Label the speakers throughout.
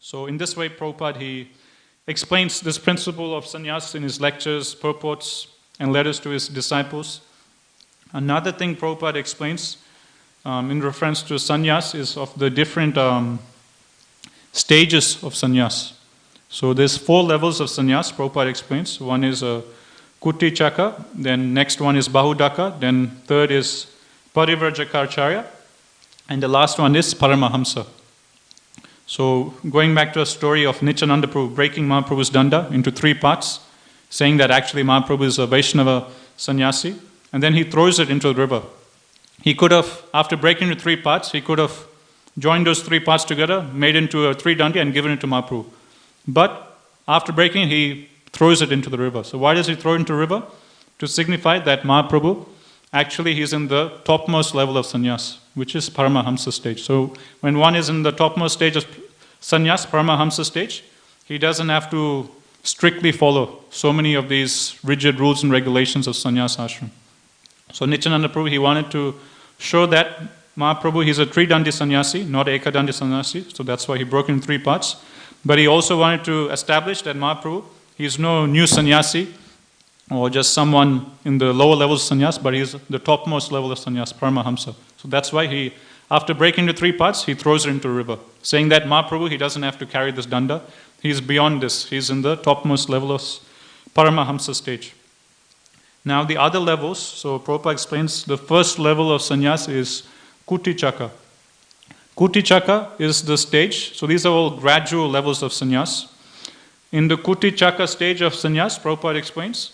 Speaker 1: So in this way, Prabhupada, he explains this principle of sannyas in his lectures, purports, and letters to his disciples. Another thing Prabhupada explains in reference to sannyas is of the different stages of sannyas. So there's 4 levels of sannyas, Prabhupada explains. One is Kuti Chaka, then next one is Bahudaka, then third is Parivrajacharya, and the last one is Paramahamsa. So going back to a story of Nityananda Prabhu breaking Mahaprabhu's danda into 3 parts, saying that actually Mahaprabhu is a Vaishnava sannyasi, and then he throws it into the river. He could have, after breaking into 3 parts, he could have joined those 3 parts together, made into a 3 dandi and given it to Mahaprabhu. But after breaking it, he throws it into the river. So why does he throw it into the river? To signify that Mahaprabhu, actually he's in the topmost level of sannyas, which is Paramahamsa stage. So when one is in the topmost stage of sannyas, Paramahamsa stage, he doesn't have to strictly follow so many of these rigid rules and regulations of sannyas ashram. So Nityananda Prabhu, he wanted to show that Mahaprabhu, he's a 3-dandi sannyasi, not a Ekadandi sannyasi, so that's why he broke in 3 parts. But he also wanted to establish that Mahaprabhu, he's no new sannyasi or just someone in the lower levels of sannyas, but he's the topmost level of sannyas, Paramahamsa. So that's why he, after breaking into 3 parts, he throws it into a river, saying that Mahaprabhu, he doesn't have to carry this danda. He's beyond this. He's in the topmost level of Paramahamsa stage. Now the other levels, so Prabhupada explains the first level of sannyas is Kuti Chaka. Kuti Chaka is the stage, so these are all gradual levels of sannyas. In the Kuti Chaka stage of sannyas, Prabhupada explains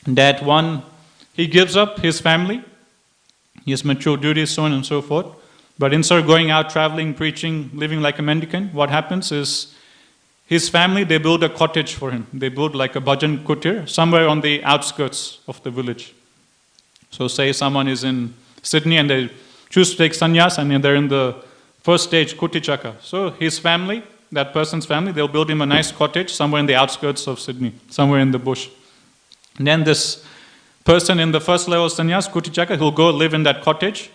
Speaker 1: that one, he gives up his family, he has mature duties, so on and so forth, but instead of going out, traveling, preaching, living like a mendicant, what happens is his family, they build a cottage for him. They build like a bhajan kutir somewhere on the outskirts of the village. So say someone is in Sydney and they choose to take sannyas and they're in the first stage, Kuti Chaka. So his family, that person's family, they'll build him a nice cottage somewhere in the outskirts of Sydney, somewhere in the bush. And then this person in the first level of sannyas, Kuti Chaka, he'll go live in that cottage.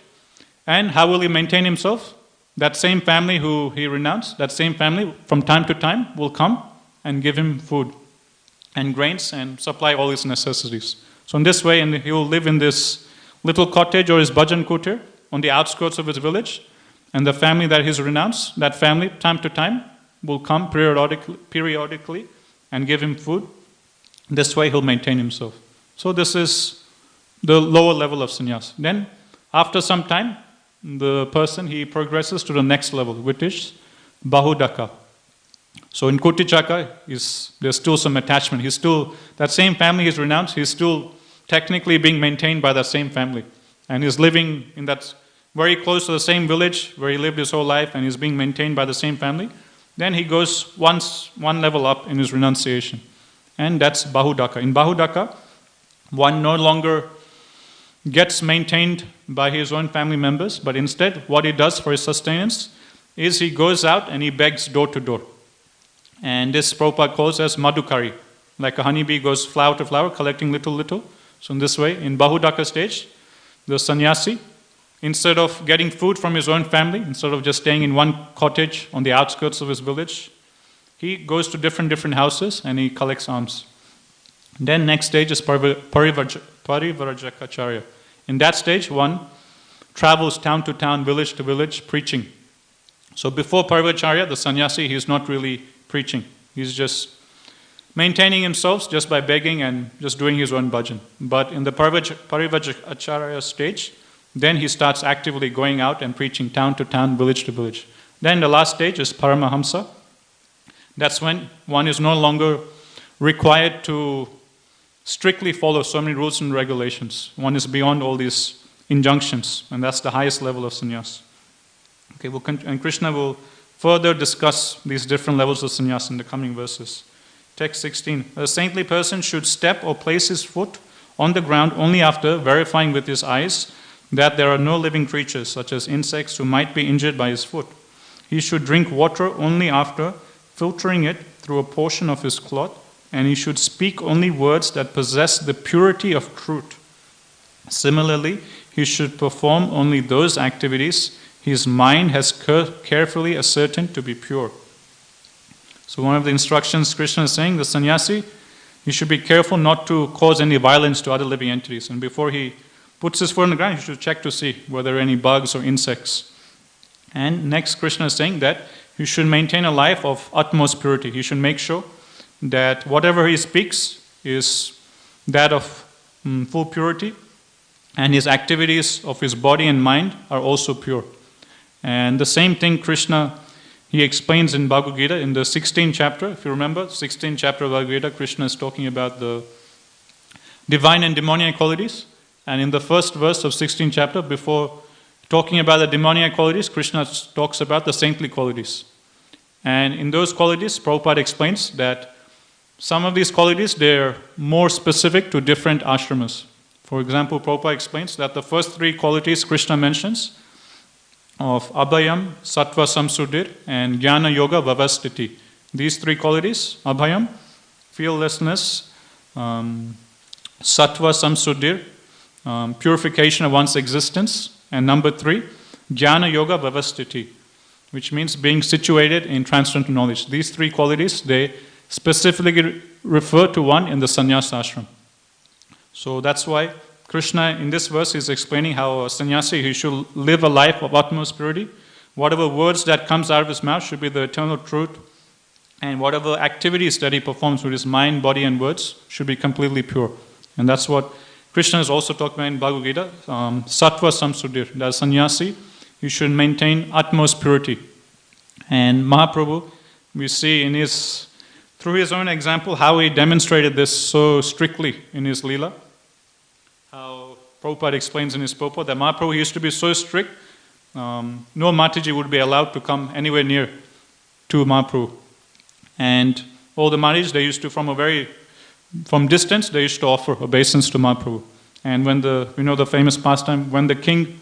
Speaker 1: And how will he maintain himself? That same family who he renounced, that same family from time to time will come and give him food and grains and supply all his necessities. So in this way, he will live in this little cottage or his bhajan kutir on the outskirts of his village. And the family that he's renounced, that family, time to time, will come periodically and give him food. This way he'll maintain himself. So this is the lower level of sannyas. Then, after some time, the person, he progresses to the next level, which is Bahudaka. So in Kuti Chaka, there's still some attachment. He's still, that same family he's renounced, he's still technically being maintained by that same family. And he's living in that very close to the same village where he lived his whole life and he's being maintained by the same family. Then he goes one level up in his renunciation. And that's Bahudaka. In Bahudaka, one no longer gets maintained by his own family members, but instead what he does for his sustenance is he goes out and he begs door to door. And this Prabhupada calls as Madhukari. Like a honeybee goes flower to flower, collecting little. So in this way, in Bahudaka stage, the sannyasi, instead of getting food from his own family, instead of just staying in one cottage on the outskirts of his village, he goes to different houses and he collects alms. Then next stage is Parivrajacharya. In that stage, one travels town to town, village to village, preaching. So before Parivrajacharya, the sannyasi, he's not really preaching. He's just maintaining himself just by begging and just doing his own bhajan. But in the Parivrajacharya stage, then he starts actively going out and preaching town to town, village to village. Then the last stage is Paramahamsa. That's when one is no longer required to strictly follow so many rules and regulations. One is beyond all these injunctions, and that's the highest level of sannyas. Okay, and Krishna will further discuss these different levels of sannyas in the coming verses. Text 16. A saintly person should step or place his foot on the ground only after verifying with his eyes that there are no living creatures, such as insects, who might be injured by his foot. He should drink water only after filtering it through a portion of his cloth, and he should speak only words that possess the purity of truth. Similarly, he should perform only those activities his mind has carefully ascertained to be pure. So one of the instructions Krishna is saying, the sannyasi, he should be careful not to cause any violence to other living entities. And before he puts his foot on the ground, he should check to see whether there are any bugs or insects. And next, Krishna is saying that he should maintain a life of utmost purity. He should make sure that whatever he speaks is that of full purity, and his activities of his body and mind are also pure. And the same thing Krishna, he explains in Bhagavad Gita in the 16th chapter. If you remember, 16th chapter of Bhagavad Gita, Krishna is talking about the divine and demoniac qualities. And in the first verse of 16th chapter, before talking about the demoniac qualities, Krishna talks about the saintly qualities. And in those qualities, Prabhupada explains that some of these qualities, they're more specific to different ashramas. For example, Prabhupada explains that the first three qualities Krishna mentions of Abhayam, Sattva Samsuddhir, and Jnana Yoga Vavastiti. These three qualities, Abhayam, fearlessness, Sattva Samsuddhir, purification of one's existence, and number three, Jnana Yoga Vavastiti, which means being situated in transcendental knowledge. These three qualities, they specifically refer to one in the sannyas ashram. So that's why Krishna in this verse is explaining how a sannyasi, he should live a life of utmost purity. Whatever words that comes out of his mouth should be the eternal truth, and whatever activities that he performs with his mind, body and words should be completely pure. And that's what Krishna has also talked about in Bhagavad Gita, Sattva Samsuddhir, that sannyasi, he should maintain utmost purity. And Mahaprabhu, we see in through his own example, how he demonstrated this so strictly in his Leela. How Prabhupada explains in his purport that Mahaprabhu used to be so strict, no Mataji would be allowed to come anywhere near to Mahaprabhu. And all the Matajis, they used to, from distance, they used to offer obeisance to Mahaprabhu. And when the famous pastime, when the king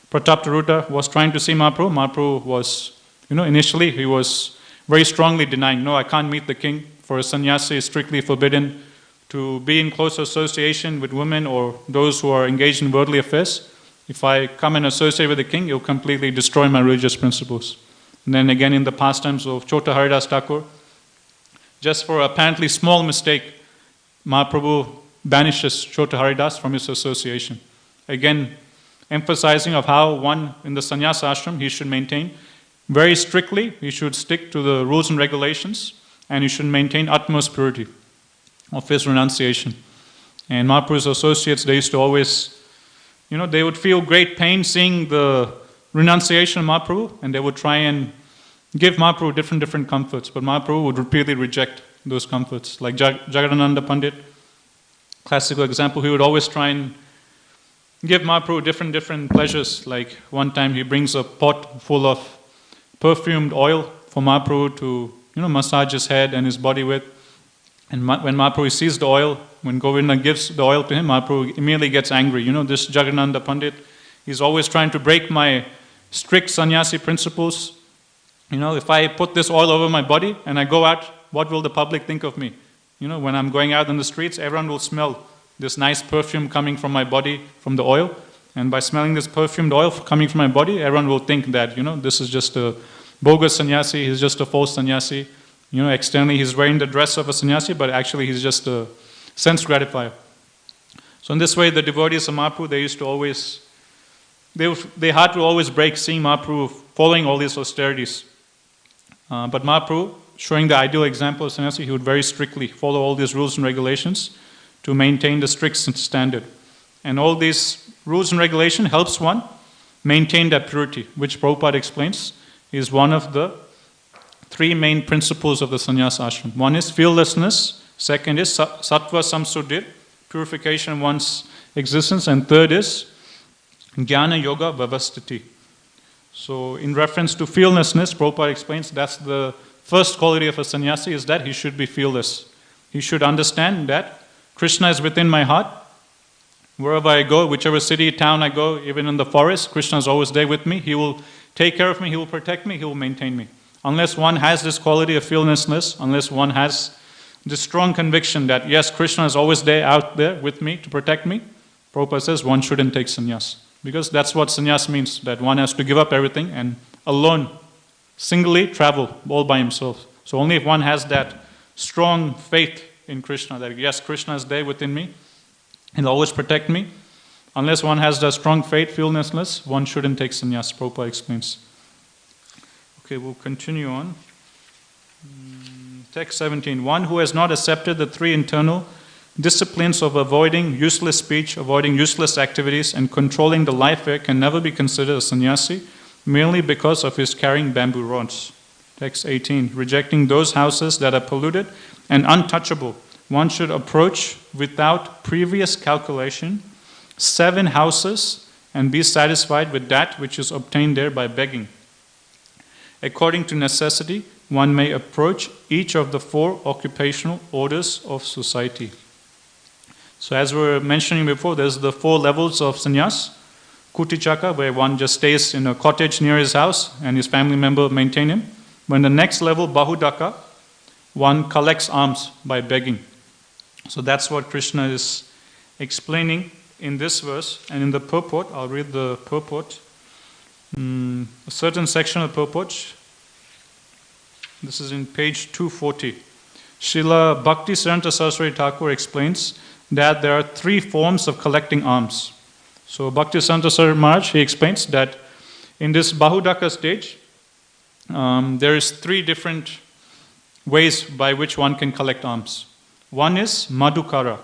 Speaker 1: Prataptaruta was trying to see Mahaprabhu, Mahaprabhu was, initially he was very strongly denying, no, I can't meet the king. For a sannyasi, it's strictly forbidden to be in close association with women or those who are engaged in worldly affairs. If I come and associate with the king, it will completely destroy my religious principles. And then again in the pastimes of Chota Haridas Thakur, just for apparently small mistake, Mahaprabhu banishes Chota Haridas from his association. Again, emphasizing of how one in the sannyas ashram, he should maintain very strictly, he should stick to the rules and regulations, and he should maintain utmost purity of his renunciation. And Mahaprabhu's associates, they used to always, they would feel great pain seeing the renunciation of Mahaprabhu, and they would try and give Mahaprabhu different comforts, but Mahaprabhu would repeatedly reject those comforts. Like Jagadananda Pandit, classical example, he would always try and give Mahaprabhu different pleasures. Like one time he brings a pot full of perfumed oil for Mahaprabhu to, massage his head and his body with. And when Mahaprabhu sees the oil, when Govinda gives the oil to him, Mahaprabhu immediately gets angry. This Jagadananda Pandit, he's always trying to break my strict sannyasi principles. If I put this oil over my body and I go out, what will the public think of me? When I'm going out in the streets, everyone will smell this nice perfume coming from my body, from the oil. And by smelling this perfumed oil coming from my body, everyone will think that, this is just a bogus sannyasi, he's just a false sannyasi. Externally he's wearing the dress of a sannyasi, but actually he's just a sense gratifier. So in this way, the devotees of Mahaprabhu, they used to always, they had to always break seeing Mahaprabhu following all these austerities. But Mahaprabhu, showing the ideal example of sannyasi, he would very strictly follow all these rules and regulations to maintain the strict standard. And all these rules and regulation helps one maintain that purity, which Prabhupada explains is one of the three main principles of the sannyas ashram. One is fearlessness, second is sattva samsuddhir, purification of one's existence, and third is jnana yoga vavastiti. So in reference to fearlessness, Prabhupada explains that's the first quality of a sannyasi, is that he should be fearless. He should understand that Krishna is within my heart. Wherever I go, whichever city, town I go, even in the forest, Krishna is always there with me. He will take care of me, he will protect me, he will maintain me. Unless one has this quality of fearlessness, unless one has this strong conviction that yes, Krishna is always there, out there with me to protect me, Prabhupada says one shouldn't take sannyas. Because that's what sannyas means, that one has to give up everything and alone, singly travel all by himself. So only if one has that strong faith in Krishna, that yes, Krishna is there within me, he'll always protect me. Unless one has that strong faith, fearlessness, one shouldn't take sannyas, Prabhupada explains. Okay, we'll continue on. Text 17. One who has not accepted the three internal disciplines of avoiding useless speech, avoiding useless activities, and controlling the life air can never be considered a sannyasi, merely because of his carrying bamboo rods. Text 18. Rejecting those houses that are polluted and untouchable, one should approach without previous calculation 7 houses and be satisfied with that which is obtained there by begging. According to necessity, one may approach each of the 4 occupational orders of society. So as we were mentioning before, there's the 4 levels of sannyas. Kutichaka, where one just stays in a cottage near his house and his family member maintain him. But in the next level, Bahudaka, one collects alms by begging. So that's what Krishna is explaining in this verse. And in the purport, I'll read the purport. A certain section of the purport. This is in page 240. Srila Bhakti Siddhanta Saraswati Thakur explains that there are 3 forms of collecting alms. So Bhakti Siddhanta Saraswati Maharaj, he explains that in this Bahudaka stage, there is 3 different ways by which one can collect alms. One is Madhukara.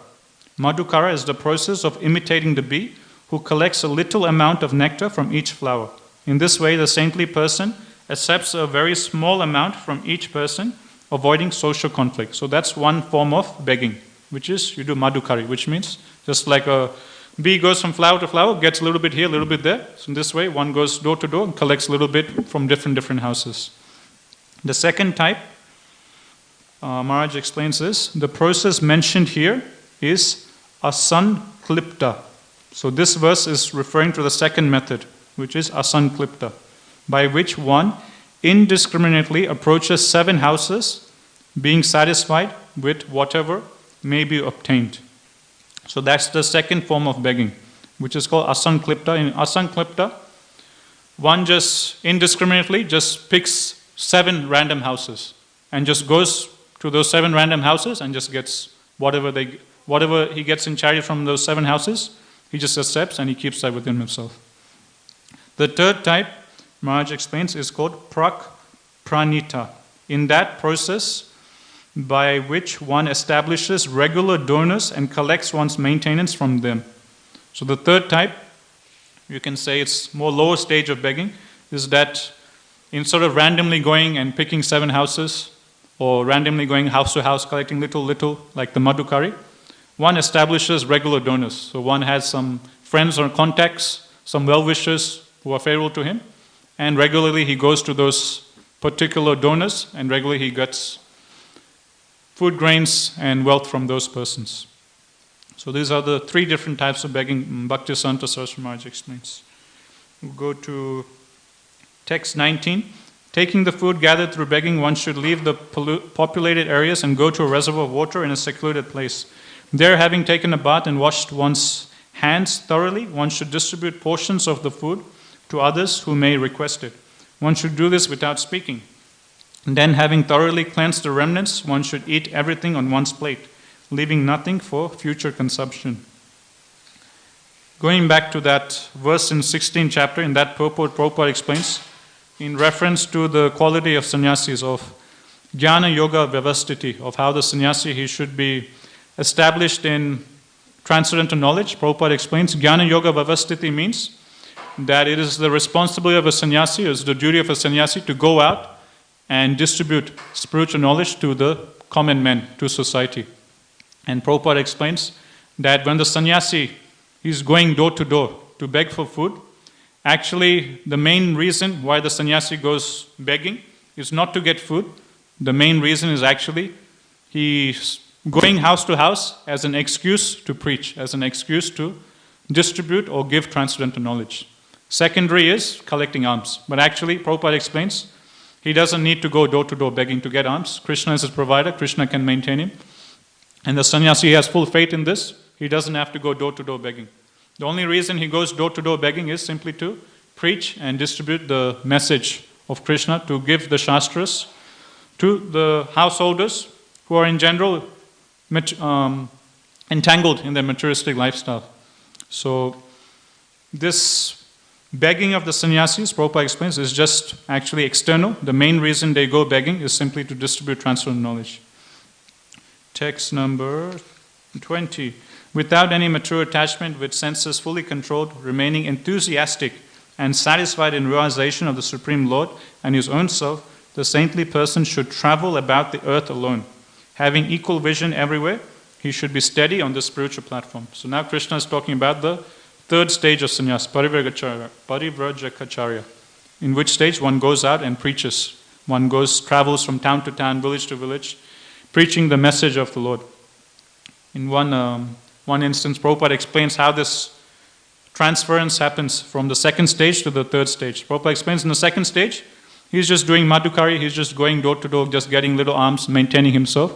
Speaker 1: Madhukara is the process of imitating the bee who collects a little amount of nectar from each flower. In this way, the saintly person accepts a very small amount from each person, avoiding social conflict. So that's one form of begging, which is you do Madhukari, which means just like a bee goes from flower to flower, gets a little bit here, a little bit there. So in this way, one goes door to door and collects a little bit from different houses. The second type, Maharaj explains this, the process mentioned here is asanklipta. So this verse is referring to the second method, which is asanklipta, by which one indiscriminately approaches 7 houses, being satisfied with whatever may be obtained. So that's the second form of begging, which is called asanklipta. In asanklipta, one just indiscriminately just picks 7 random houses and just goes to those 7 random houses and just gets whatever he gets in charity from those 7 houses, he just accepts and he keeps that within himself. The third type, Maharaj explains, is called pranita. In that process, by which one establishes regular donors and collects one's maintenance from them. So the third type, you can say it's more lower stage of begging, is that instead of randomly going and picking 7 houses, or randomly going house to house collecting little, like the Madhukari, one establishes regular donors. So one has some friends or contacts, some well-wishers who are favorable to him, and regularly he goes to those particular donors, and regularly he gets food, grains, and wealth from those persons. So these are the 3 different types of begging Bhakti Siddhanta Saraswati Maharaj explains. We'll go to text 19. Taking the food gathered through begging, one should leave the populated areas and go to a reservoir of water in a secluded place. There, having taken a bath and washed one's hands thoroughly, one should distribute portions of the food to others who may request it. One should do this without speaking. And then, having thoroughly cleansed the remnants, one should eat everything on one's plate, leaving nothing for future consumption. Going back to that verse in 16th chapter, in that purport, Prabhupada explains, in reference to the quality of sannyasis, of jnana yoga vyavastiti, of how the sannyasi, he should be established in transcendental knowledge. Prabhupada explains, jnana yoga vyavastiti means that it is the responsibility of a sannyasi, it is the duty of a sannyasi to go out and distribute spiritual knowledge to the common men, to society. And Prabhupada explains that when the sannyasi is going door to door to beg for food, actually the main reason why the sannyasi goes begging is not to get food. The main reason is actually he's going house to house as an excuse to preach, as an excuse to distribute or give transcendental knowledge. Secondary is collecting alms. But actually, Prabhupada explains, he doesn't need to go door to door begging to get alms. Krishna is his provider. Krishna can maintain him. And the sannyasi has full faith in this. He doesn't have to go door to door begging. The only reason he goes door to door begging is simply to preach and distribute the message of Krishna, to give the Shastras, to the householders who are in general entangled in their materialistic lifestyle. So this begging of the sannyasis, Prabhupada explains, is just actually external. The main reason they go begging is simply to distribute transcendental knowledge. Text number 20. Without any material attachment, with senses fully controlled, remaining enthusiastic and satisfied in realization of the Supreme Lord and his own self, the saintly person should travel about the earth alone. Having equal vision everywhere, he should be steady on the spiritual platform. So now Krishna is talking about the third stage of sannyas, parivrajacharya, in which stage one goes out and preaches. One travels from town to town, village to village, preaching the message of the Lord. In one instance, Prabhupada explains how this transference happens from the second stage to the third stage. Prabhupada explains in the second stage, he's just doing madhukari, he's just going door to door, just getting little alms, maintaining himself.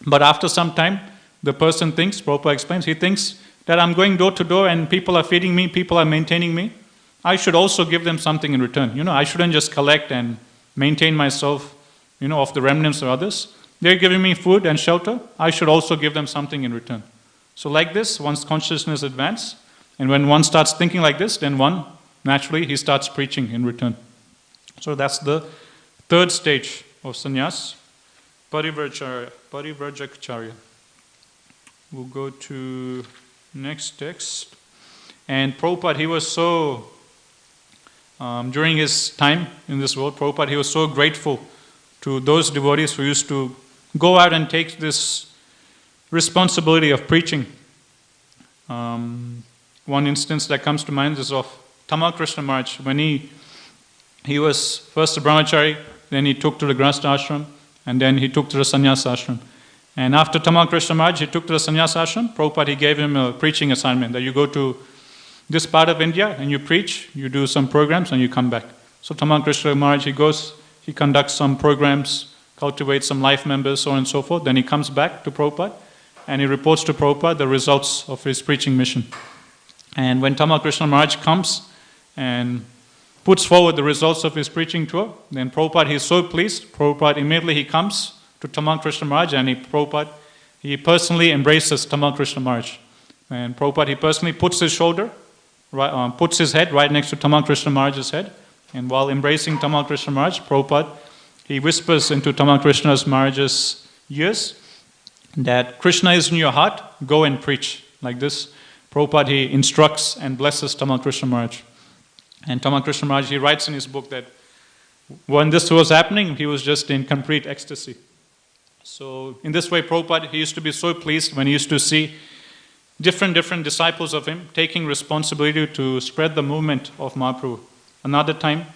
Speaker 1: But after some time, the person thinks, Prabhupada explains, he thinks that I'm going door to door and people are feeding me, people are maintaining me. I should also give them something in return. I shouldn't just collect and maintain myself, off the remnants of others. They're giving me food and shelter. I should also give them something in return. So like this, one's consciousness advances. And when one starts thinking like this, then naturally, he starts preaching in return. So that's the third stage of sannyas, parivrajacharya. We'll go to next text. And Prabhupada, he was so, during his time in this world, Prabhupada, he was so grateful to those devotees who used to go out and take this responsibility of preaching. One instance that comes to mind is of Tamal Krishna Maharaj. When he was first a brahmachari, then he took to the grahastha ashram, and then he took to the sannyas ashram. And after Tamal Krishna Maharaj, he took to the sannyas ashram. Prabhupada, he gave him a preaching assignment that you go to this part of India and you preach, you do some programs, and you come back. So Tamal Krishna Maharaj, he goes, he conducts some programs, cultivates some life members, so on and so forth. Then he comes back to Prabhupada and he reports to Prabhupada the results of his preaching mission. And when Tamal Krishna Maharaj comes and puts forward the results of his preaching tour, then Prabhupada, he is so pleased. Prabhupada, immediately he comes to Tamal Krishna Maharaj and Prabhupada, he personally embraces Tamal Krishna Maharaj. And Prabhupada, he personally puts his puts his head right next to Tamal Krishna Maharaj's head. And while embracing Tamal Krishna Maharaj, Prabhupada, he whispers into Tamal Krishna Maharaj's ears that Krishna is in your heart, go and preach. Like this, Prabhupada, he instructs and blesses Tamal Krishna Maharaj. And Tamal Krishna Maharaj, he writes in his book that when this was happening, he was just in complete ecstasy. So in this way, Prabhupada, he used to be so pleased when he used to see different disciples of him taking responsibility to spread the movement of Mahaprabhu. Another time,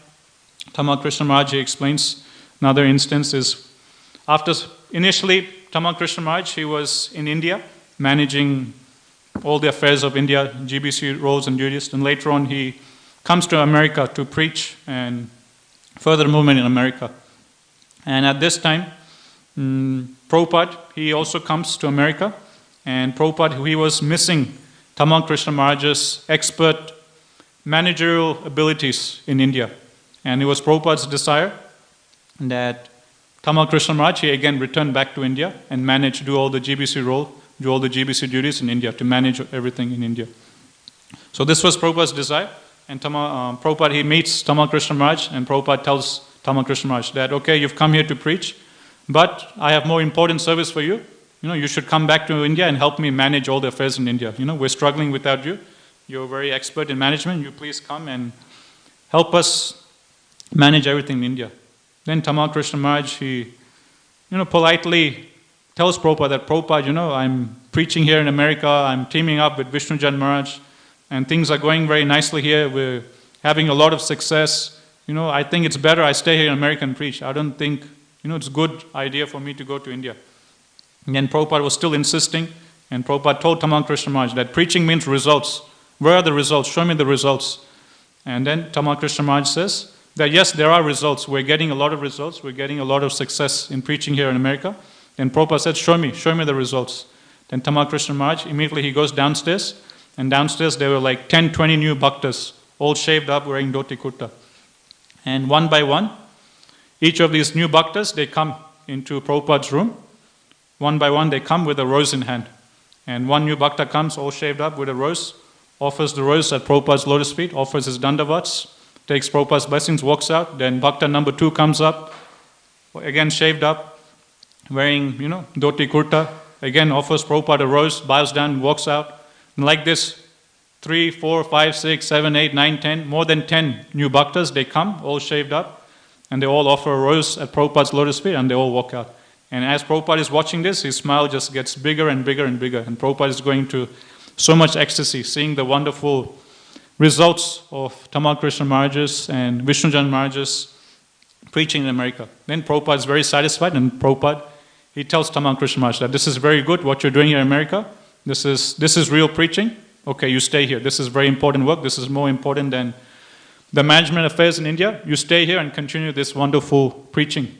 Speaker 1: Tamal Krishna Maharaj, he explains, another instance is, initially, Tamal Krishna Maharaj, he was in India, managing all the affairs of India, GBC roles and duties, and later on he comes to America to preach and further movement in America. And at this time, Prabhupada, he also comes to America, and Prabhupada, he was missing Tamal Krishna Maharaj's expert managerial abilities in India. And it was Prabhupada's desire that Tamal Krishna Maharaj, he again returned back to India and do all the GBC role, do all the GBC duties in India, to manage everything in India. So this was Prabhupada's desire, and Prabhupada, he meets Tamal Krishna Maharaj, and Prabhupada tells Tamal Krishna Maharaj that, okay, you've come here to preach, but I have more important service for you. You should come back to India and help me manage all the affairs in India. We're struggling without you. You're very expert in management. You please come and help us manage everything in India. Then Tamal Krishna Maharaj, he, politely tells Prabhupada that, Prabhupada, I'm preaching here in America. I'm teaming up with Vishnujan Maharaj, and things are going very nicely here. We're having a lot of success. I think it's better I stay here in America and preach. I don't think, it's a good idea for me to go to India. And then Prabhupada was still insisting, and Prabhupada told Tamal Krishna Maharaj that preaching means results. Where are the results? Show me the results. And then Tamal Krishna Maharaj says that yes, there are results. We're getting a lot of results. We're getting a lot of success in preaching here in America. Then Prabhupada said, show me the results. Then Tamal Krishna Maharaj, immediately he goes downstairs, and downstairs there were like 10, 20 new bhaktas, all shaved up, wearing dhoti kurta. And one by one, each of these new bhaktas, they come into Prabhupada's room. One by one, they come with a rose in hand. And one new bhakta comes, all shaved up with a rose, offers the rose at Prabhupada's lotus feet, offers his dandavats, takes Prabhupada's blessings, walks out. Then bhakta number 2 comes up, again shaved up, wearing, dhoti kurta, again offers Prabhupada a rose, bows down, walks out. And like this, 3, 4, 5, 6, 7, 8, 9, 10, more than 10 new bhaktas, they come, all shaved up, and they all offer a rose at Prabhupada's lotus feet, and they all walk out. And as Prabhupada is watching this, his smile just gets bigger and bigger and bigger. And Prabhupada is going to so much ecstasy, seeing the wonderful results of Tamal Krishna Maharaj's and Vishnujan Maharaj's preaching in America. Then Prabhupada is very satisfied, and Prabhupada, he tells Tamal Krishna Maharaj that this is very good, what you're doing here in America. This is real preaching. Okay, you stay here. This is very important work. This is more important than the management affairs in India. You stay here and continue this wonderful preaching.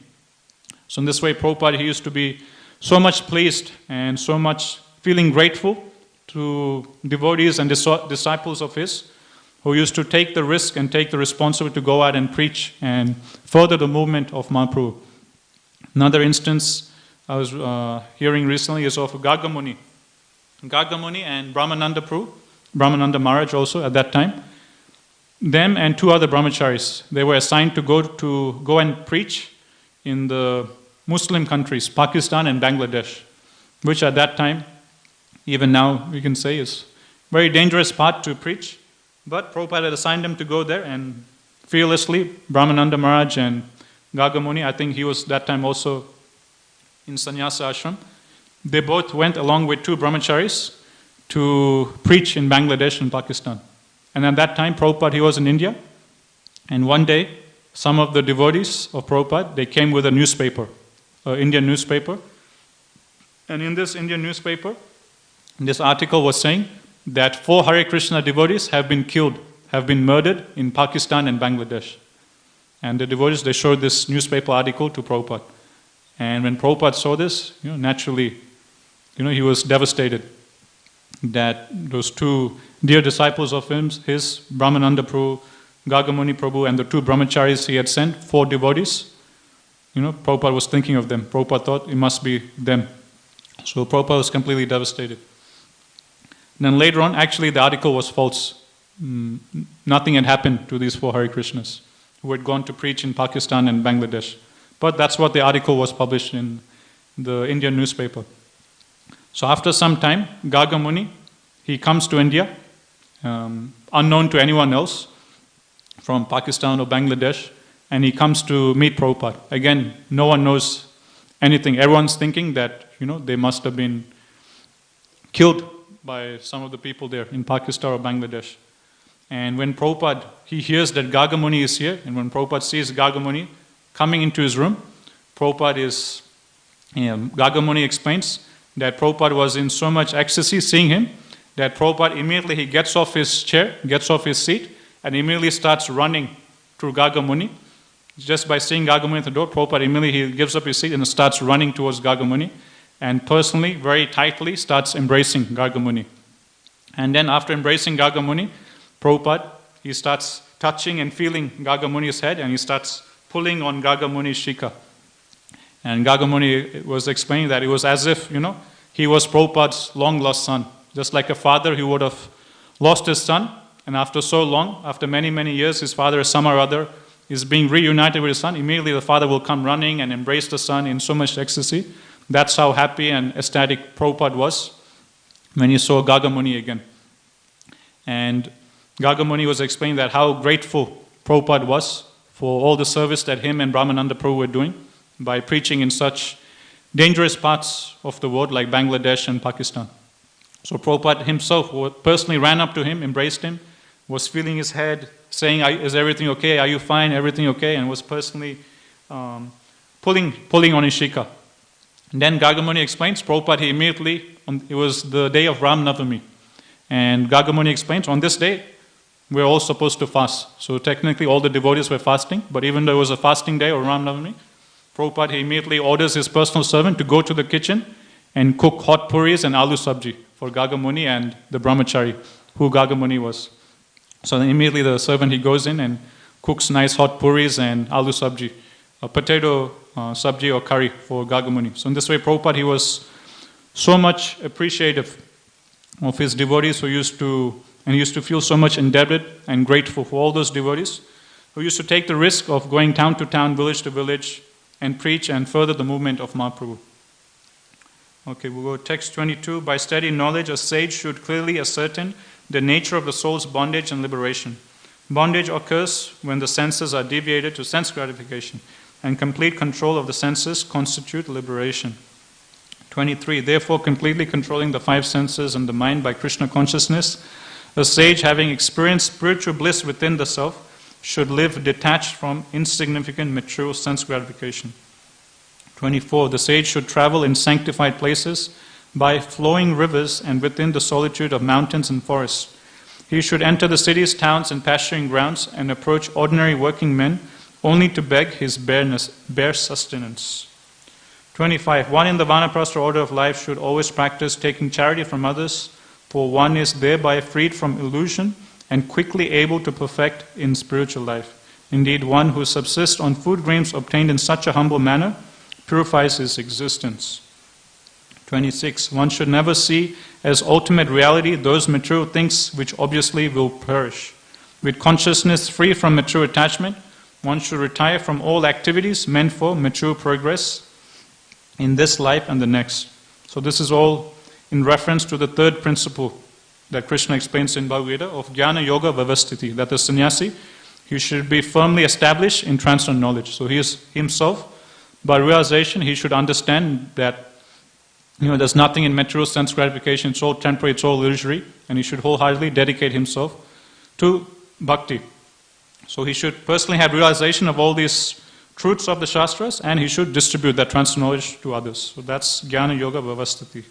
Speaker 1: So in this way, Prabhupada, he used to be so much pleased and so much feeling grateful to devotees and disciples of his who used to take the risk and take the responsibility to go out and preach and further the movement of Mahaprabhu. Another instance I was hearing recently is of Gargamuni. Gargamuni and Brahmananda Prabhu, Brahmananda Maharaj also at that time, them and 2 other brahmacharis, they were assigned to go and preach in the Muslim countries, Pakistan and Bangladesh, which at that time, even now we can say, is a very dangerous path to preach. But Prabhupada had assigned them to go there, and fearlessly, Brahmananda Maharaj and Gargamuni, I think he was that time also in Sannyasa ashram, they both went along with 2 brahmacharis to preach in Bangladesh and Pakistan. And at that time, Prabhupada, he was in India, and one day, some of the devotees of Prabhupada, they came with a newspaper, an Indian newspaper. And in this Indian newspaper, this article was saying that 4 Hare Krishna devotees have been killed, have been murdered in Pakistan and Bangladesh. And the devotees, they showed this newspaper article to Prabhupada. And when Prabhupada saw this, naturally, he was devastated that those 2 dear disciples of his, Brahmananda Prabhu, Gargamuni Prabhu, and the 2 brahmacharis he had sent, 4 devotees, Prabhupada was thinking of them. Prabhupada thought it must be them. So Prabhupada was completely devastated. Then later on, actually the article was false. Nothing had happened to these 4 Hare Krishnas who had gone to preach in Pakistan and Bangladesh. But that's what the article was published in the Indian newspaper. So after some time, Gargamuni, he comes to India, unknown to anyone else from Pakistan or Bangladesh, and he comes to meet Prabhupada. Again, no one knows anything. Everyone's thinking that, they must have been killed by some of the people there in Pakistan or Bangladesh. And when Prabhupada, he hears that Gargamuni is here, and when Prabhupada sees Gargamuni coming into his room, Gargamuni explains that Prabhupada was in so much ecstasy seeing him that Prabhupada immediately, he gets off his chair, gets off his seat, and immediately starts running to Gargamuni. Just by seeing Gargamuni at the door, Prabhupada immediately, he gives up his seat and starts running towards Gargamuni, and personally, very tightly, starts embracing Gargamuni. And then after embracing Gargamuni, Prabhupada, he starts touching and feeling Gargamuni's head, and he starts pulling on Gargamuni's shika. And Gargamuni was explaining that it was as if, he was Prabhupada's long-lost son. Just like a father who would have lost his son, and after so long, after many, many years, his father, some or other, is being reunited with his son. Immediately the father will come running and embrace the son in so much ecstasy. That's how happy and ecstatic Prabhupada was when he saw Gargamuni again. And Gargamuni was explaining that how grateful Prabhupada was for all the service that him and Brahmananda Prabhu were doing by preaching in such dangerous parts of the world like Bangladesh and Pakistan. So Prabhupada himself personally ran up to him, embraced him, was feeling his head, saying, is everything okay? Are you fine? Everything okay? And was personally pulling on his shika. And then Gargamuni explains, Prabhupada, he immediately, it was the day of Ram Navami. And Gargamuni explains, on this day, we're all supposed to fast. So technically all the devotees were fasting, but even though it was a fasting day or Ram Navami, Prabhupada, he immediately orders his personal servant to go to the kitchen and cook hot puris and aloo sabji for Gargamuni and the brahmachari, who Gargamuni was. So then immediately the servant, he goes in and cooks nice hot puris and aloo sabji a potato sabji or curry for Gagamuni. So in this way, Prabhupada, he was so much appreciative of his devotees he used to feel so much indebted and grateful for all those devotees who used to take the risk of going town to town, village to village, and preach and further the movement of Mahaprabhu. Okay, we'll go to text 22. By steady knowledge, a sage should clearly ascertain the nature of the soul's bondage and liberation. Bondage occurs when the senses are deviated to sense gratification, and complete control of the senses constitute liberation. 23. Therefore, completely controlling the five senses and the mind by Krishna consciousness, a sage, having experienced spiritual bliss within the self, should live detached from insignificant material sense gratification. 24. The sage should travel in sanctified places by flowing rivers and within the solitude of mountains and forests. He should enter the cities, towns, and pasturing grounds and approach ordinary working men only to beg his bare sustenance. 25. One in the Vanaprastha order of life should always practice taking charity from others, for one is thereby freed from illusion and quickly able to perfect in spiritual life. Indeed, one who subsists on food grains obtained in such a humble manner purifies his existence. 26. One should never see as ultimate reality those material things which obviously will perish. With consciousness free from material attachment, one should retire from all activities meant for material progress in this life and the next. So this is all in reference to the third principle that Krishna explains in Bhava Gita of Jnana Yoga Vavastiti, that the sannyasi, he should be firmly established in transcendental knowledge. So he is himself, by realization, he should understand that there's nothing in material sense gratification, it's all temporary, it's all illusory, and he should wholeheartedly dedicate himself to bhakti. So he should personally have realization of all these truths of the Shastras, and he should distribute that transcendental knowledge to others. So that's Jnana Yoga Vavastiti.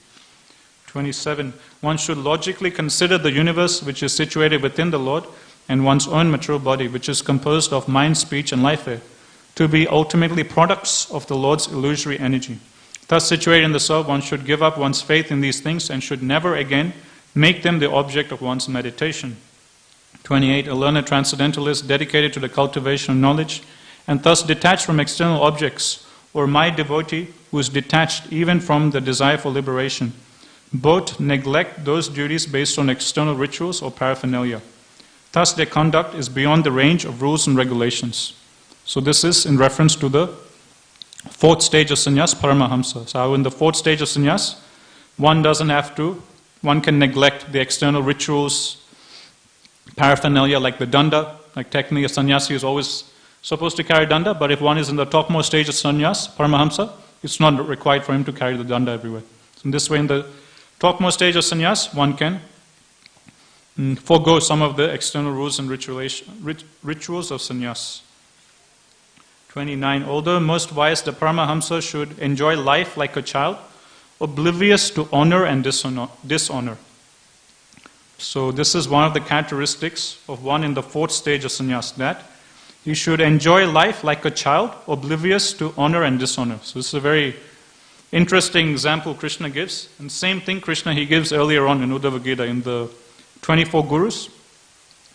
Speaker 1: 27. One should logically consider the universe which is situated within the Lord and one's own material body, which is composed of mind, speech, and life air, to be ultimately products of the Lord's illusory energy. Thus situated in the self, one should give up one's faith in these things and should never again make them the object of one's meditation. 28. A learned transcendentalist dedicated to the cultivation of knowledge and thus detached from external objects, or my devotee who is detached even from the desire for liberation, both neglect those duties based on external rituals or paraphernalia. Thus their conduct is beyond the range of rules and regulations. So this is in reference to the fourth stage of sannyas, Paramahamsa. So in the fourth stage of sannyas, one can neglect the external rituals, paraphernalia like the danda. Like technically a sannyasi is always supposed to carry danda, but if one is in the topmost stage of sannyas, Paramahamsa, it's not required for him to carry the danda everywhere. So in this way, in the topmost stage of sannyas, one can forego some of the external rules and rituals of sannyas. 29. Although most wise, the Paramahamsa should enjoy life like a child, oblivious to honor and dishonor. So this is one of the characteristics of one in the fourth stage of sannyas, that he should enjoy life like a child, oblivious to honor and dishonor. So this is a very interesting example Krishna gives. And same thing Krishna he gives earlier on in Uddhava Gita in the 24 Gurus.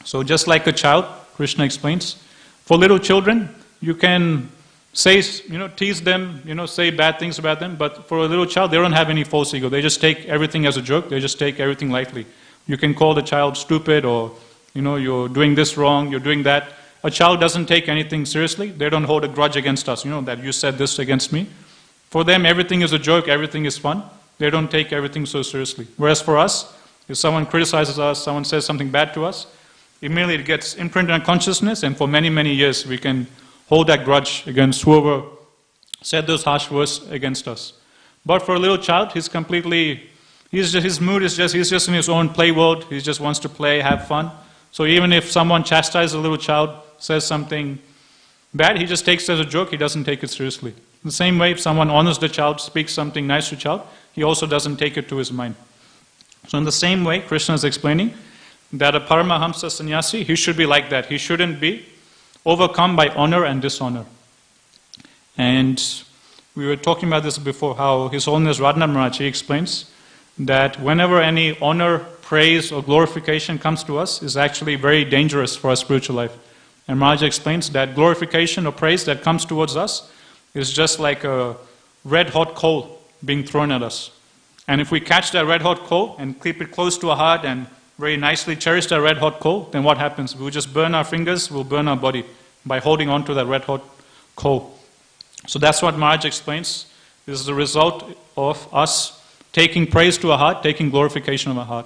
Speaker 1: So just like a child, Krishna explains, for little children, you can say, tease them, say bad things about them, but for a little child, they don't have any false ego. They just take everything as a joke. They just take everything lightly. You can call the child stupid or, you're doing this wrong, you're doing that. A child doesn't take anything seriously. They don't hold a grudge against us, that you said this against me. For them, everything is a joke, everything is fun. They don't take everything so seriously. Whereas for us, if someone criticizes us, someone says something bad to us, immediately it gets imprinted on consciousness, and for many, many years we can hold that grudge against whoever said those harsh words against us. But for a little child, his mood is he's just in his own play world. He just wants to play, have fun. So even if someone chastises a little child, says something bad, he just takes it as a joke. He doesn't take it seriously. In the same way, if someone honors the child, speaks something nice to the child, he also doesn't take it to his mind. So in the same way, Krishna is explaining that a Paramahamsa sannyasi, he should be like that. He shouldn't be overcome by honor and dishonor. And we were talking about this before, how His Holiness Radhanath Maharaj, he explains that whenever any honor, praise or glorification comes to us, is actually very dangerous for our spiritual life. And Maharaj explains that glorification or praise that comes towards us is just like a red-hot coal being thrown at us. And if we catch that red-hot coal and keep it close to our heart and very nicely cherish that red-hot coal, then what happens? We'll just burn our fingers, we'll burn our body by holding on to that red-hot coal. So that's what Maharaj explains. This is the result of us taking praise to our heart, taking glorification of our heart.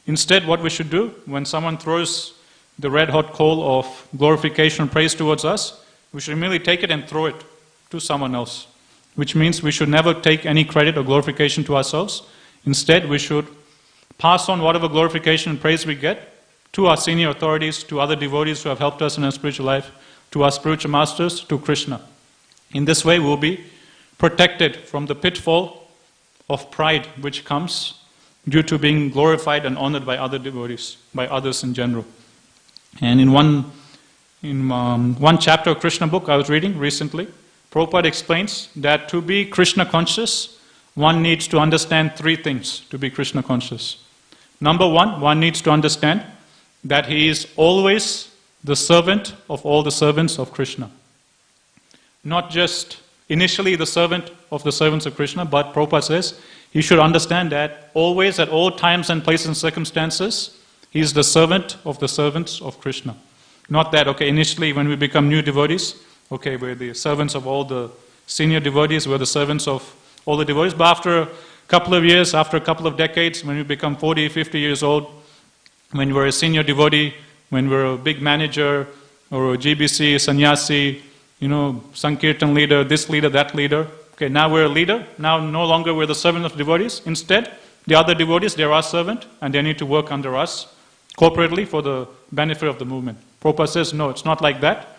Speaker 1: Instead, what we should do, when someone throws the red-hot coal of glorification and praise towards us, we should immediately take it and throw it to someone else. Which means we should never take any credit or glorification to ourselves. Instead, we should pass on whatever glorification and praise we get to our senior authorities, to other devotees who have helped us in our spiritual life, to our spiritual masters, to Krishna. In this way, we'll be protected from the pitfall of pride which comes due to being glorified and honored by other devotees, by others in general. And in one chapter of Krishna book I was reading recently, Prabhupada explains that to be Krishna conscious, one needs to understand three things to be Krishna conscious. Number one needs to understand that he is always the servant of all the servants of Krishna. Not just initially the servant of the servants of Krishna, but Prabhupada says he should understand that always, at all times and places and circumstances, he is the servant of the servants of Krishna. Not that, initially when we become new devotees, we're the servants of all the senior devotees, we're the servants of all the devotees, but after a couple of years, after a couple of decades, when we become 40, 50 years old, when we're a senior devotee, when we're a big manager, or a GBC, sannyasi, Sankirtan leader, this leader, that leader. Now we're a leader. Now no longer we're the servant of devotees. Instead, the other devotees, they're our servant, and they need to work under us corporately for the benefit of the movement. Prabhupada says, no, it's not like that.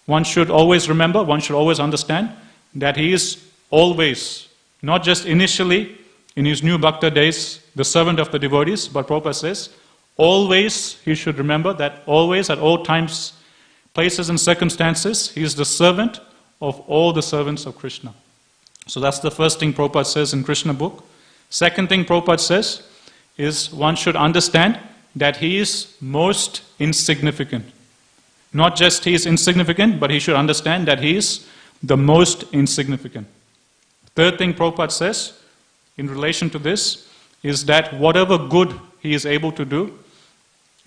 Speaker 1: One should always remember, one should always understand that he is always, not just initially in his new bhakta days, the servant of the devotees, but Prabhupada says, always he should remember that always, at all times, places and circumstances, he is the servant of all the servants of Krishna. So that's the first thing Prabhupada says in Krishna book. Second thing Prabhupada says is one should understand that he is most insignificant. Not just he is insignificant, but he should understand that he is the most insignificant. Third thing Prabhupada says in relation to this is that whatever good he is able to do,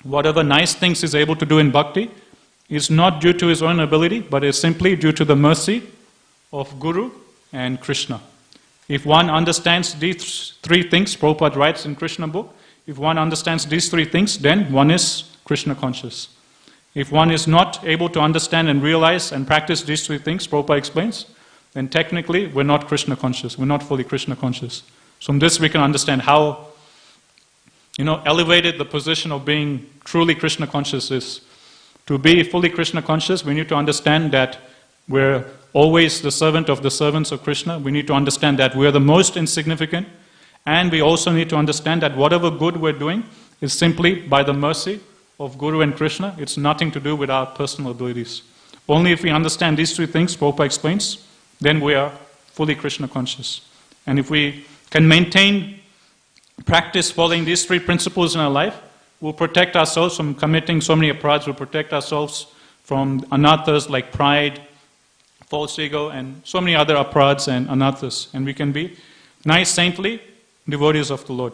Speaker 1: whatever nice things he is able to do in bhakti, is not due to his own ability, but is simply due to the mercy of Guru and Krishna. If one understands these three things, Prabhupada writes in Krishna book, if one understands these three things, then one is Krishna conscious. If one is not able to understand and realize and practice these three things, Prabhupada explains, then technically we're not Krishna conscious, we're not fully Krishna conscious. So from this we can understand how elevated the position of being truly Krishna conscious is. To be fully Krishna conscious, we need to understand that we're always the servant of the servants of Krishna. We need to understand that we're the most insignificant. And we also need to understand that whatever good we're doing is simply by the mercy of Guru and Krishna. It's nothing to do with our personal abilities. Only if we understand these three things, Prabhupada explains, then we are fully Krishna conscious. And if we can maintain practice following these three principles in our life, we'll protect ourselves from committing so many aparadhas, we'll protect ourselves from anarthas like pride, false ego, and so many other aparadhas and anarthas. And we can be nice, saintly devotees of the Lord.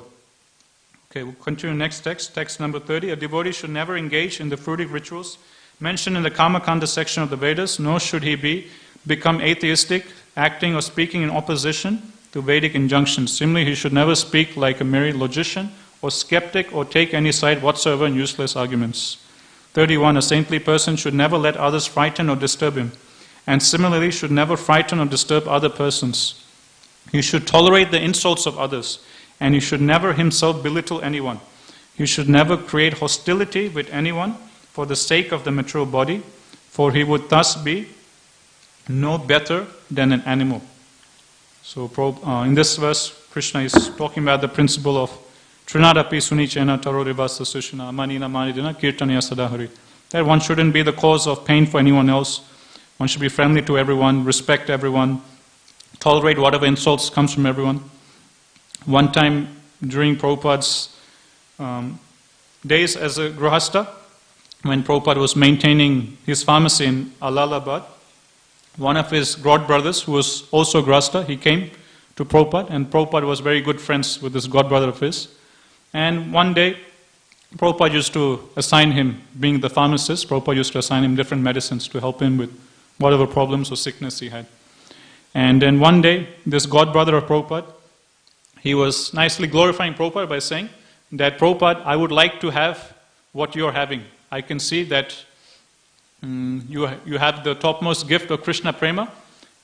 Speaker 1: We'll continue next text, text number 30. A devotee should never engage in the fruitive rituals mentioned in the Kamakanda section of the Vedas, nor should he become atheistic, acting or speaking in opposition to Vedic injunctions. Similarly, he should never speak like a merry logician or skeptic or take any side whatsoever in useless arguments. 31. A saintly person should never let others frighten or disturb him, and similarly should never frighten or disturb other persons. He should tolerate the insults of others, and he should never himself belittle anyone. He should never create hostility with anyone for the sake of the material body, for he would thus be no better than an animal. So in this verse, Krishna is talking about the principle of Trinadapi Sunichena Tarorivasa Sushana Manina Manidina Kirtaniya Sadahari. That one shouldn't be the cause of pain for anyone else. One should be friendly to everyone, respect everyone, tolerate whatever insults comes from everyone. One time during Prabhupada's days as a Grihastha, when Prabhupada was maintaining his pharmacy in Allahabad, one of his god brothers, who was also Grasta, he came to Prabhupada, and Prabhupada was very good friends with this god brother of his. And one day, Prabhupada used to assign him, being the pharmacist, Prabhupada used to assign him different medicines to help him with whatever problems or sickness he had. And then one day, this god brother of Prabhupada, he was nicely glorifying Prabhupada by saying that, Prabhupada, I would like to have what you're having. I can see that you have the topmost gift of Krishna Prema,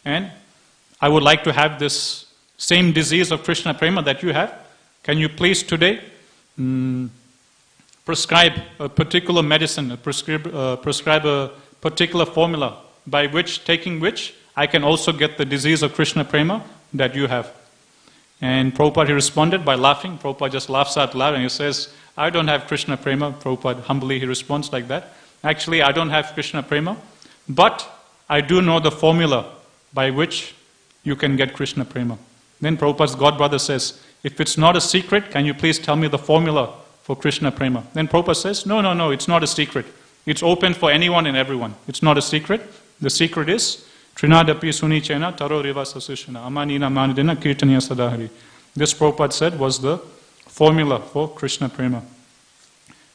Speaker 1: and I would like to have this same disease of Krishna Prema that you have. Can you please today prescribe a particular medicine, prescribe a particular formula by which, taking which, I can also get the disease of Krishna Prema that you have. And Prabhupada, he responded by laughing. Prabhupada just laughs out loud and he says, I don't have Krishna Prema. Prabhupada humbly, he responds like that. Actually, I don't have Krishna Prema, but I do know the formula by which you can get Krishna Prema. Then Prabhupada's godbrother says, if it's not a secret, can you please tell me the formula for Krishna Prema? Then Prabhupada says, no, it's not a secret. It's open for anyone and everyone. It's not a secret. The secret is, Trinadapi suni chena taro riva sasushana amanina manidina kirtaniya sadahari. This, Prabhupada said, was the formula for Krishna Prema.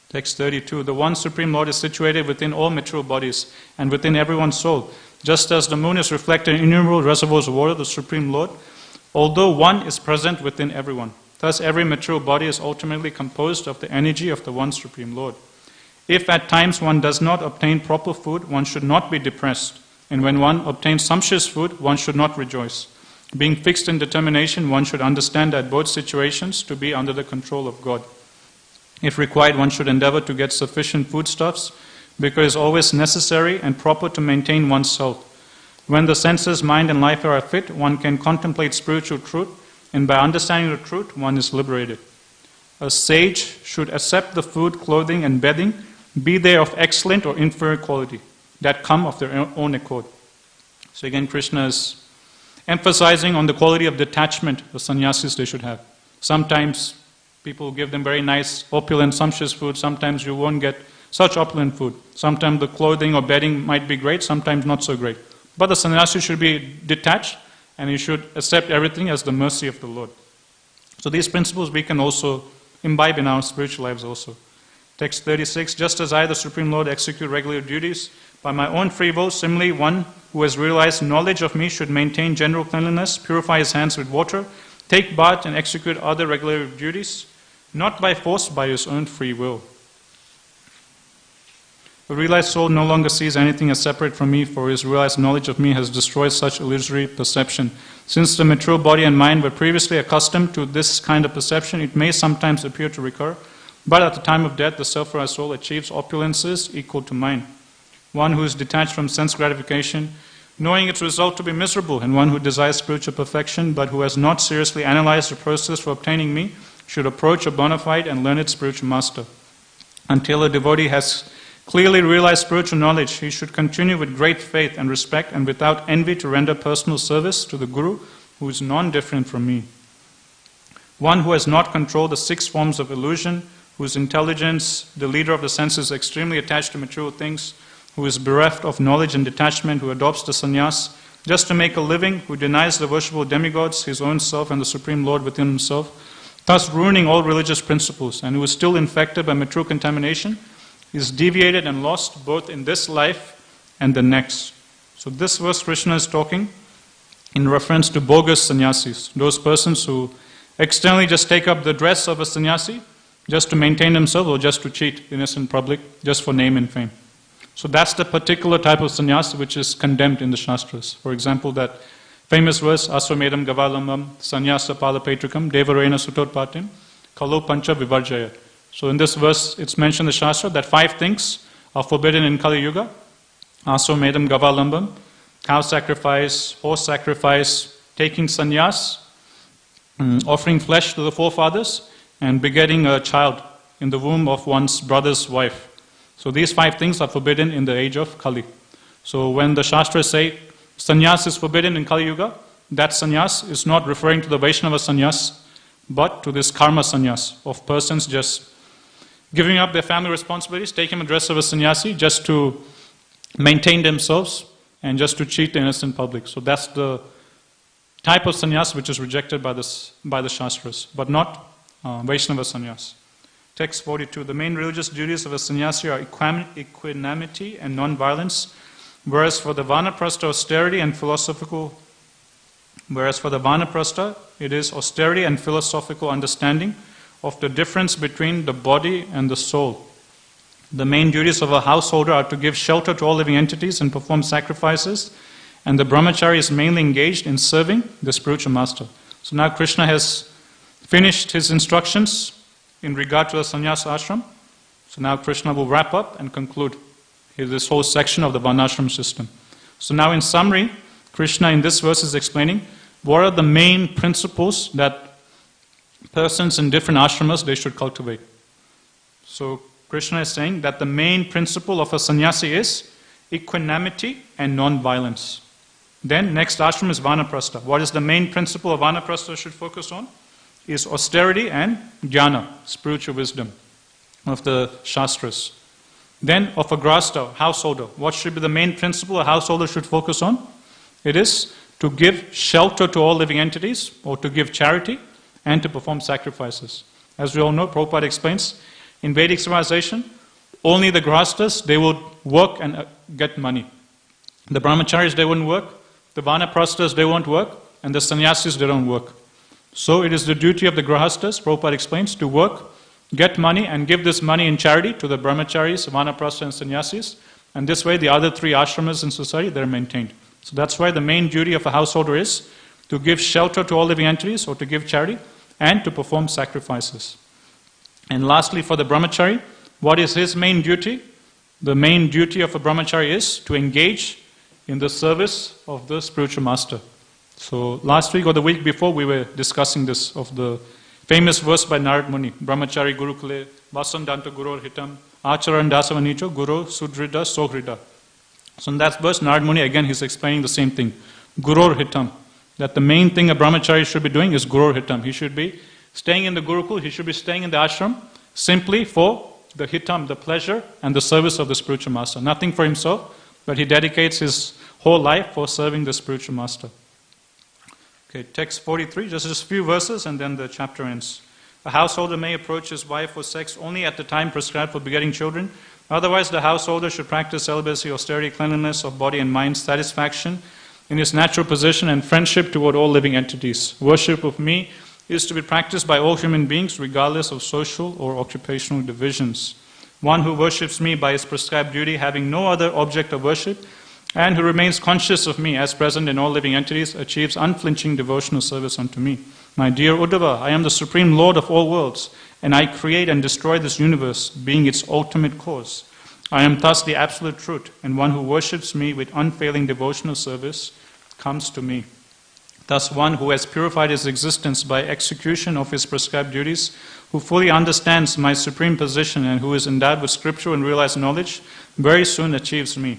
Speaker 1: Text 32. The one Supreme Lord is situated within all material bodies and within everyone's soul. Just as the moon is reflected in innumerable reservoirs of water, the Supreme Lord, although one, is present within everyone. Thus every material body is ultimately composed of the energy of the one Supreme Lord. If at times one does not obtain proper food, one should not be depressed. And when one obtains sumptuous food, one should not rejoice. Being fixed in determination, one should understand that both situations to be under the control of God. If required, one should endeavor to get sufficient foodstuffs, because it is always necessary and proper to maintain one's health. When the senses, mind and life are fit, one can contemplate spiritual truth, and by understanding the truth, one is liberated. A sage should accept the food, clothing and bedding, be they of excellent or inferior quality, that come of their own accord. So again, Krishna is emphasizing on the quality of detachment the sannyasis they should have. Sometimes people give them very nice, opulent, sumptuous food. Sometimes you won't get such opulent food. Sometimes the clothing or bedding might be great, sometimes not so great. But the sannyasi should be detached, and he should accept everything as the mercy of the Lord. So these principles we can also imbibe in our spiritual lives also. Text 36, just as I, the Supreme Lord, execute regular duties by my own free will, similarly one who has realized knowledge of me should maintain general cleanliness, purify his hands with water, take bath and execute other regular duties, not by force, by his own free will. The realized soul no longer sees anything as separate from me, for his realized knowledge of me has destroyed such illusory perception. Since the material body and mind were previously accustomed to this kind of perception, it may sometimes appear to recur, but at the time of death, the self-realized soul achieves opulences equal to mine. One who is detached from sense gratification, knowing its result to be miserable, and one who desires spiritual perfection, but who has not seriously analyzed the process for obtaining me, should approach a bona fide and learned spiritual master. Until a devotee has clearly realized spiritual knowledge, he should continue with great faith and respect and without envy to render personal service to the Guru, who is non-different from me. One who has not controlled the 6 forms of illusion, whose intelligence, the leader of the senses, is extremely attached to material things, who is bereft of knowledge and detachment, who adopts the sannyas just to make a living, who denies the worshipful demigods, his own self and the Supreme Lord within himself, thus ruining all religious principles, and who is still infected by material contamination, is deviated and lost both in this life and the next. So this verse Krishna is talking in reference to bogus sannyasis, those persons who externally just take up the dress of a sannyasi just to maintain themselves or just to cheat the innocent public, just for name and fame. So that's the particular type of sannyas which is condemned in the Shastras. For example, that famous verse, Aswamedam Gavalambam Sannyasa Palapetrikam Devarena Sutotpatim Kalo Pancha Vivarjayat. So in this verse, it's mentioned in the Shastra that 5 things are forbidden in Kali Yuga. Aswamedam Gavalambam, cow sacrifice, horse sacrifice, taking sannyas, offering flesh to the forefathers, and begetting a child in the womb of one's brother's wife. So these 5 things are forbidden in the age of Kali. So when the Shastras say sannyas is forbidden in Kali Yuga, that sannyas is not referring to the Vaishnava sannyas, but to this karma sannyas of persons just giving up their family responsibilities, taking the dress of a sannyasi just to maintain themselves and just to cheat the innocent public. So that's the type of sannyas which is rejected by the Shastras, but not Vaishnava sannyas. Text 42. The main religious duties of a sannyasi are equanimity and non-violence, whereas for the vanaprastha, austerity and philosophical it is austerity and philosophical understanding of the difference between the body and the soul. The main duties of a householder are to give shelter to all living entities and perform sacrifices, and the brahmachari is mainly engaged in serving the spiritual master. So now Krishna has finished his instructions in regard to the sannyasa ashram. So now Krishna will wrap up and conclude this whole section of the varnashram system. So now in summary, Krishna in this verse is explaining what are the main principles that persons in different ashramas they should cultivate. So Krishna is saying that the main principle of a sannyasi is equanimity and non-violence. Then next ashram is vanaprastha. What is the main principle of vanaprastha should focus on? Is austerity and jnana, spiritual wisdom of the Shastras. Then of a grahastha, householder, what should be the main principle a householder should focus on? It is to give shelter to all living entities, or to give charity, and to perform sacrifices. As we all know, Prabhupada explains, in Vedic civilization, only the grahasthas, they would work and get money. The brahmacharis, they wouldn't work, the vanaprasthas, they won't work, and the sannyasis, they don't work. So it is the duty of the grahasthas, Prabhupada explains, to work, get money, and give this money in charity to the brahmacharis, vanaprastha, and sannyasis. And this way, the other three ashramas in society, they're maintained. So that's why the main duty of a householder is to give shelter to all living entities, or to give charity, and to perform sacrifices. And lastly, for the brahmachari, what is his main duty? The main duty of a brahmachari is to engage in the service of the spiritual master. So last week or the week before, we were discussing this, of the famous verse by Narad Muni, Brahmachari Gurukule, Vasandanta Gurur Hitam, Acharan Dasavanicho, Guru Sudrida Sohrida. So in that verse, Narad Muni, again, he's explaining the same thing. Gurur Hitam. That the main thing a brahmachari should be doing is Gurur Hitam. He should be staying in the Gurukul, he should be staying in the ashram simply for the hitam, the pleasure and the service of the spiritual master. Nothing for himself, but he dedicates his whole life for serving the spiritual master. Okay, text 43, just a few verses and then the chapter ends. A householder may approach his wife for sex only at the time prescribed for begetting children. Otherwise, the householder should practice celibacy, austerity, cleanliness of body and mind, satisfaction in his natural position, and friendship toward all living entities. Worship of me is to be practiced by all human beings regardless of social or occupational divisions. One who worships me by his prescribed duty, having no other object of worship, and who remains conscious of me as present in all living entities, achieves unflinching devotional service unto me. My dear Uddhava, I am the Supreme Lord of all worlds, and I create and destroy this universe, being its ultimate cause. I am thus the absolute truth, and one who worships me with unfailing devotional service comes to me. Thus one who has purified his existence by execution of his prescribed duties, who fully understands my supreme position and who is endowed with scriptural and realized knowledge, very soon achieves me.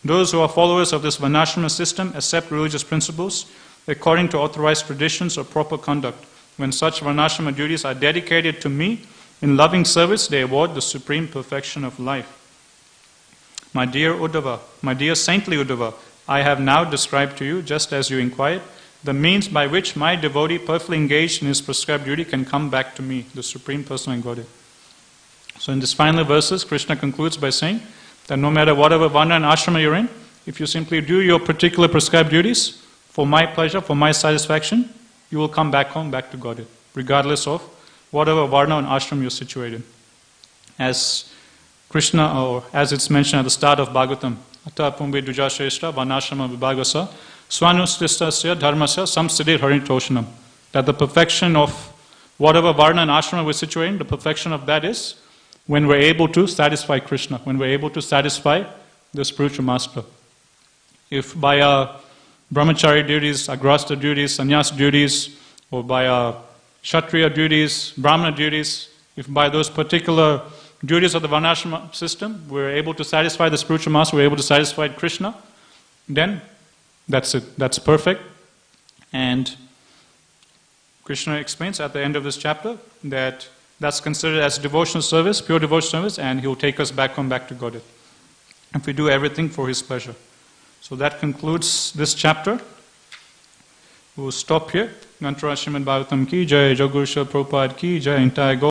Speaker 1: Those who are followers of this Varnashrama system accept religious principles according to authorized traditions or proper conduct. When such Varnashrama duties are dedicated to me, in loving service they award the supreme perfection of life. My dear Uddhava, my dear saintly Uddhava, I have now described to you, just as you inquired, the means by which my devotee perfectly engaged in his prescribed duty can come back to me, the Supreme Personal Godhead. So in these final verses, Krishna concludes by saying that no matter whatever varna and ashrama you're in, if you simply do your particular prescribed duties for my pleasure, for my satisfaction, you will come back home, back to Godhead, regardless of whatever varna and ashram you're situated. As Krishna, or as it's mentioned at the start of Bhagavatam, Ata Pumbi Duja Shrestha Varnashrama Vibhagasa Swanustistasya Dharmasya Samsiddhir Haritoshanam. That the perfection of whatever varna and ashrama we're situated in, the perfection of that is when we're able to satisfy Krishna, when we're able to satisfy the spiritual master. If by our brahmachari duties, agrasta duties, sannyas duties, or by our kshatriya duties, brahmana duties, if by those particular duties of the varnashrama system we're able to satisfy the spiritual master, we're able to satisfy Krishna, then that's it. That's perfect. And Krishna explains at the end of this chapter that that's considered as devotional service, pure devotional service, and He will take us back to Godhead. If we do everything for His pleasure. So that concludes this chapter. We'll stop here. Gantara Srimad Bhagavatam ki jai, Jaguru Srila Prabhupada ki jai, entire